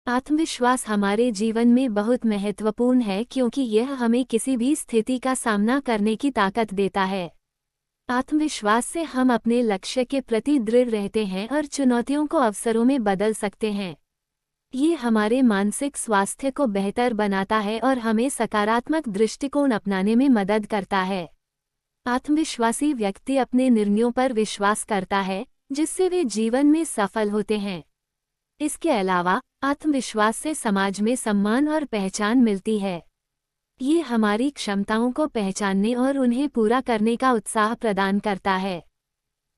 आत्मविश्वास हमारे जीवन में बहुत महत्वपूर्ण है क्योंकि यह हमें किसी भी स्थिति का सामना करने की ताकत देता है। आत्मविश्वास से हम अपने लक्ष्य के प्रति दृढ़ रहते हैं और चुनौतियों को अवसरों में बदल सकते हैं। ये हमारे मानसिक स्वास्थ्य को बेहतर बनाता है और हमें सकारात्मक दृष्टिकोण अपनाने में मदद करता है। आत्मविश्वासी व्यक्ति अपने निर्णयों पर विश्वास करता है, जिससे वे जीवन में सफल होते हैं। इसके अलावा आत्मविश्वास से समाज में सम्मान और पहचान मिलती है। ये हमारी क्षमताओं को पहचानने और उन्हें पूरा करने का उत्साह प्रदान करता है।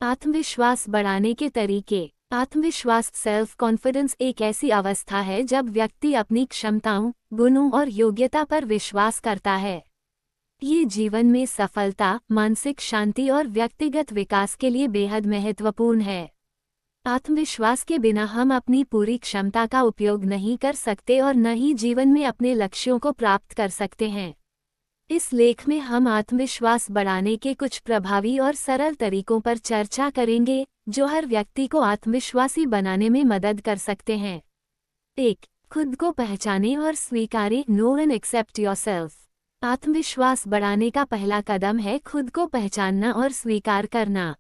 आत्मविश्वास बढ़ाने के तरीके। आत्मविश्वास सेल्फ कॉन्फिडेंस एक ऐसी अवस्था है जब व्यक्ति अपनी क्षमताओं, गुणों और योग्यता पर विश्वास करता है। ये जीवन में सफलता, मानसिक शांति और व्यक्तिगत विकास के लिए बेहद महत्वपूर्ण है। आत्मविश्वास के बिना हम अपनी पूरी क्षमता का उपयोग नहीं कर सकते और न ही जीवन में अपने लक्ष्यों को प्राप्त कर सकते हैं। इस लेख में हम आत्मविश्वास बढ़ाने के कुछ प्रभावी और सरल तरीकों पर चर्चा करेंगे, जो हर व्यक्ति को आत्मविश्वासी बनाने में मदद कर सकते हैं। 1. खुद को पहचानें और स्वीकारें। Know and accept yourself. आत्मविश्वास बढ़ाने का पहला कदम है खुद को पहचानना और स्वीकार करना।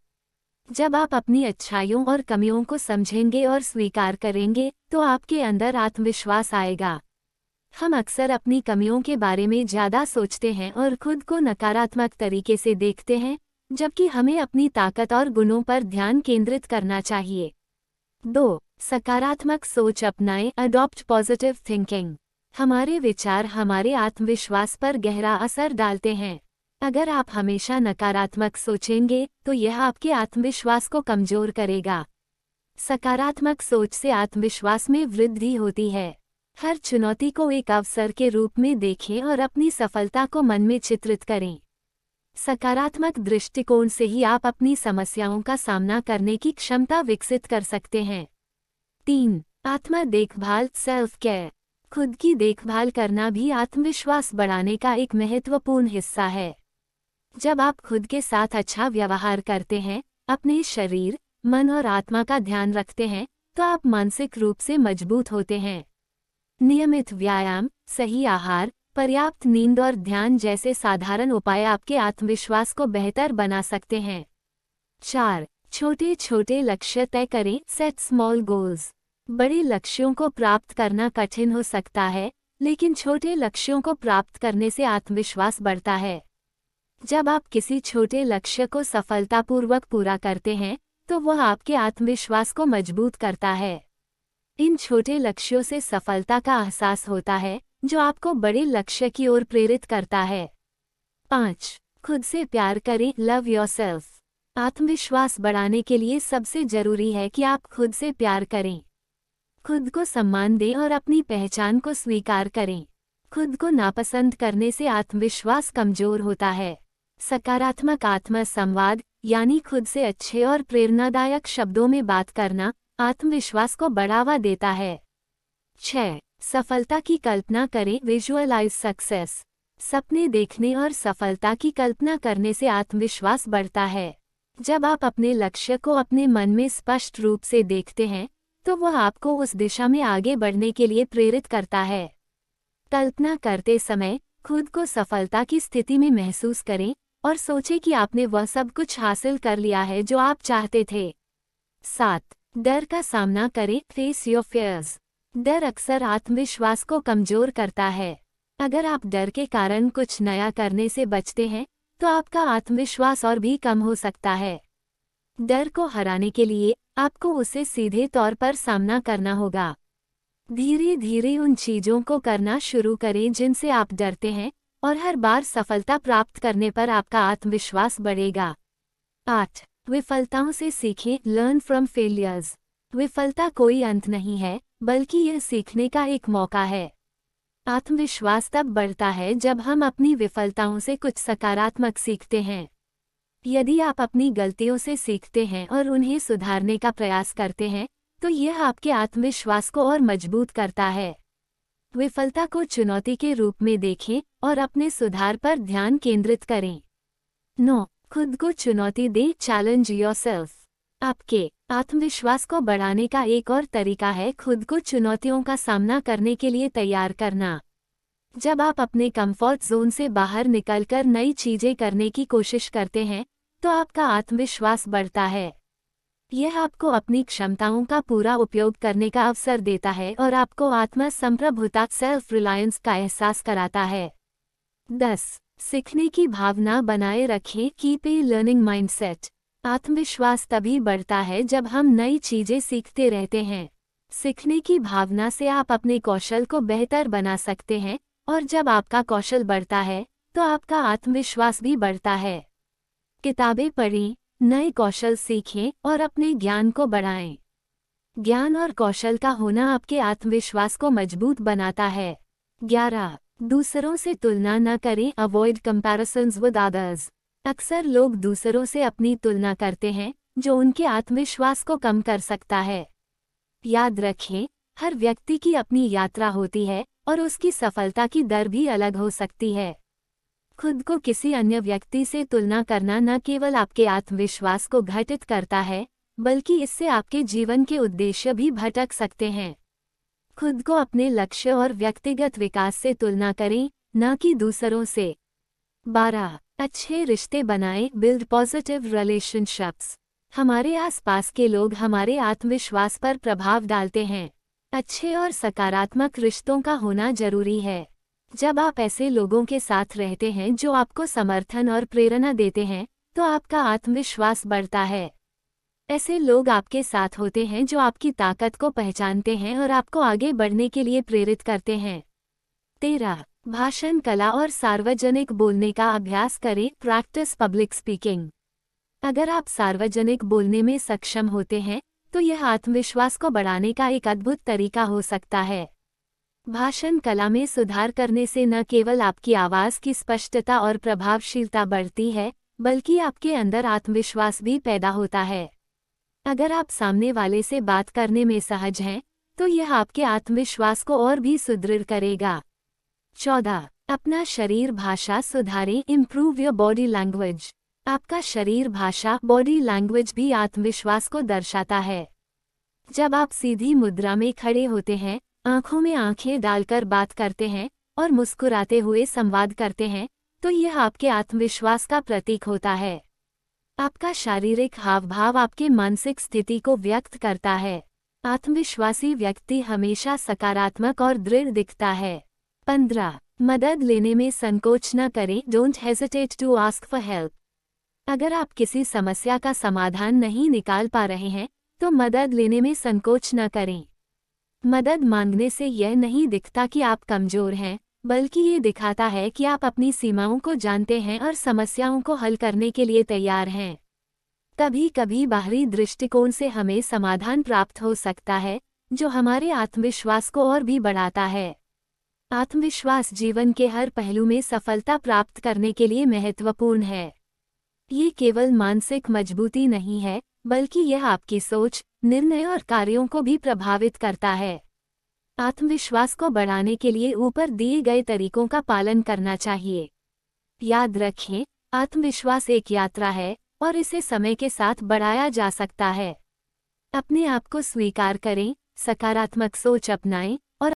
जब आप अपनी अच्छाइयों और कमियों को समझेंगे और स्वीकार करेंगे, तो आपके अंदर आत्मविश्वास आएगा। हम अक्सर अपनी कमियों के बारे में ज़्यादा सोचते हैं और खुद को नकारात्मक तरीके से देखते हैं, जबकि हमें अपनी ताकत और गुणों पर ध्यान केंद्रित करना चाहिए। 2. सकारात्मक सोच अपनाएं। Adopt positive thinking. हमारे विचार हमारे आत्मविश्वास पर गहरा असर डालते हैं। अगर आप हमेशा नकारात्मक सोचेंगे, तो यह आपके आत्मविश्वास को कमजोर करेगा। सकारात्मक सोच से आत्मविश्वास में वृद्धि होती है। हर चुनौती को एक अवसर के रूप में देखें और अपनी सफलता को मन में चित्रित करें। सकारात्मक दृष्टिकोण से ही आप अपनी समस्याओं का सामना करने की क्षमता विकसित कर सकते हैं। 3. आत्म देखभाल। Self care. खुद की देखभाल करना भी आत्मविश्वास बढ़ाने का एक महत्वपूर्ण हिस्सा है। जब आप खुद के साथ अच्छा व्यवहार करते हैं, अपने शरीर, मन और आत्मा का ध्यान रखते हैं, तो आप मानसिक रूप से मजबूत होते हैं। नियमित व्यायाम, सही आहार, पर्याप्त नींद और ध्यान जैसे साधारण उपाय आपके आत्मविश्वास को बेहतर बना सकते हैं। 4. छोटे छोटे लक्ष्य तय करें। Set small goals. बड़े लक्ष्यों को प्राप्त करना कठिन हो सकता है, लेकिन छोटे लक्ष्यों को प्राप्त करने से आत्मविश्वास बढ़ता है। जब आप किसी छोटे लक्ष्य को सफलतापूर्वक पूरा करते हैं, तो वह आपके आत्मविश्वास को मजबूत करता है। इन छोटे लक्ष्यों से सफलता का एहसास होता है, जो आपको बड़े लक्ष्य की ओर प्रेरित करता है। 5. खुद से प्यार करें। Love yourself. आत्मविश्वास बढ़ाने के लिए सबसे जरूरी है कि आप खुद से प्यार करें। खुद को सम्मान दें और अपनी पहचान को स्वीकार करें। खुद को नापसंद करने से आत्मविश्वास कमजोर होता है। सकारात्मक आत्म संवाद, यानी खुद से अच्छे और प्रेरणादायक शब्दों में बात करना, आत्मविश्वास को बढ़ावा देता है। 6. सफलता की कल्पना करें। Visualise success. सपने देखने और सफलता की कल्पना करने से आत्मविश्वास बढ़ता है। जब आप अपने लक्ष्य को अपने मन में स्पष्ट रूप से देखते हैं, तो वह आपको उस दिशा में आगे बढ़ने के लिए प्रेरित करता है। कल्पना करते समय खुद को सफलता की स्थिति में महसूस करें और सोचें कि आपने वह सब कुछ हासिल कर लिया है जो आप चाहते थे। 7. डर का सामना करें। Face your fears. डर अक्सर आत्मविश्वास को कमजोर करता है। अगर आप डर के कारण कुछ नया करने से बचते हैं, तो आपका आत्मविश्वास और भी कम हो सकता है। डर को हराने के लिए आपको उसे सीधे तौर पर सामना करना होगा। धीरे धीरे उन चीजों को करना शुरू करें जिनसे आप डरते हैं, और हर बार सफलता प्राप्त करने पर आपका आत्मविश्वास बढ़ेगा। 8. विफलताओं से सीखें। Learn from failures. विफलता कोई अंत नहीं है, बल्कि यह सीखने का एक मौका है। आत्मविश्वास तब बढ़ता है जब हम अपनी विफलताओं से कुछ सकारात्मक सीखते हैं। यदि आप अपनी गलतियों से सीखते हैं और उन्हें सुधारने का प्रयास करते हैं, तो यह आपके आत्मविश्वास को और मजबूत करता है। विफलता को चुनौती के रूप में देखें और अपने सुधार पर ध्यान केंद्रित करें। 9. खुद को चुनौती दें। Challenge yourself. आपके आत्मविश्वास को बढ़ाने का एक और तरीका है खुद को चुनौतियों का सामना करने के लिए तैयार करना। जब आप अपने कंफर्ट जोन से बाहर निकलकर नई चीजें करने की कोशिश करते हैं, तो आपका आत्मविश्वास बढ़ता है। यह आपको अपनी क्षमताओं का पूरा उपयोग करने का अवसर देता है और आपको आत्मसंप्रभुता सेल्फ रिलायंस का एहसास कराता है। 10. सीखने की भावना बनाए रखें। Keep a learning mindset. आत्मविश्वास तभी बढ़ता है जब हम नई चीजें सीखते रहते हैं। सीखने की भावना से आप अपने कौशल को बेहतर बना सकते हैं, और जब आपका कौशल बढ़ता है तो आपका आत्मविश्वास भी बढ़ता है। किताबें पढ़ें, नए कौशल सीखें और अपने ज्ञान को बढ़ाएं। ज्ञान और कौशल का होना आपके आत्मविश्वास को मजबूत बनाता है। 11. दूसरों से तुलना न करें। Avoid comparisons with others. अक्सर लोग दूसरों से अपनी तुलना करते हैं, जो उनके आत्मविश्वास को कम कर सकता है। याद रखें, हर व्यक्ति की अपनी यात्रा होती है और उसकी सफलता की दर भी अलग हो सकती है। खुद को किसी अन्य व्यक्ति से तुलना करना न केवल आपके आत्मविश्वास को घटित करता है, बल्कि इससे आपके जीवन के उद्देश्य भी भटक सकते हैं। खुद को अपने लक्ष्य और व्यक्तिगत विकास से तुलना करें, न कि दूसरों से। 12. अच्छे रिश्ते बनाएं। Build positive relationships. हमारे आसपास के लोग हमारे आत्मविश्वास पर प्रभाव डालते हैं। अच्छे और सकारात्मक रिश्तों का होना जरूरी है। जब आप ऐसे लोगों के साथ रहते हैं जो आपको समर्थन और प्रेरणा देते हैं, तो आपका आत्मविश्वास बढ़ता है। ऐसे लोग आपके साथ होते हैं जो आपकी ताकत को पहचानते हैं और आपको आगे बढ़ने के लिए प्रेरित करते हैं। 13. भाषण कला और सार्वजनिक बोलने का अभ्यास करें। Practice public speaking. अगर आप सार्वजनिक बोलने में सक्षम होते हैं, तो यह आत्मविश्वास को बढ़ाने का एक अद्भुत तरीका हो सकता है। भाषण कला में सुधार करने से न केवल आपकी आवाज़ की स्पष्टता और प्रभावशीलता बढ़ती है, बल्कि आपके अंदर आत्मविश्वास भी पैदा होता है। अगर आप सामने वाले से बात करने में सहज हैं, तो यह आपके आत्मविश्वास को और भी सुदृढ़ करेगा। 14. अपना शरीर भाषा सुधारें। Improve your body language. आपका शरीर भाषा बॉडी लैंग्वेज भी आत्मविश्वास को दर्शाता है। जब आप सीधी मुद्रा में खड़े होते हैं, आंखों में आंखें डालकर बात करते हैं और मुस्कुराते हुए संवाद करते हैं, तो यह आपके आत्मविश्वास का प्रतीक होता है। आपका शारीरिक हावभाव आपके मानसिक स्थिति को व्यक्त करता है। आत्मविश्वासी व्यक्ति हमेशा सकारात्मक और दृढ़ दिखता है। 15. मदद लेने में संकोच न करें। Don't hesitate to ask for help. अगर आप किसी समस्या का समाधान नहीं निकाल पा रहे हैं, तो मदद लेने में संकोच न करें। मदद मांगने से यह नहीं दिखता कि आप कमजोर हैं, बल्कि ये दिखाता है कि आप अपनी सीमाओं को जानते हैं और समस्याओं को हल करने के लिए तैयार हैं। कभी कभी बाहरी दृष्टिकोण से हमें समाधान प्राप्त हो सकता है, जो हमारे आत्मविश्वास को और भी बढ़ाता है। आत्मविश्वास जीवन के हर पहलू में सफलता प्राप्त करने के लिए महत्वपूर्ण है। ये केवल मानसिक मजबूती नहीं है, बल्कि यह आपकी सोच, निर्णय और कार्यों को भी प्रभावित करता है। आत्मविश्वास को बढ़ाने के लिए ऊपर दिए गए तरीकों का पालन करना चाहिए। याद रखें, आत्मविश्वास एक यात्रा है और इसे समय के साथ बढ़ाया जा सकता है। अपने आप को स्वीकार करें, सकारात्मक सोच अपनाएं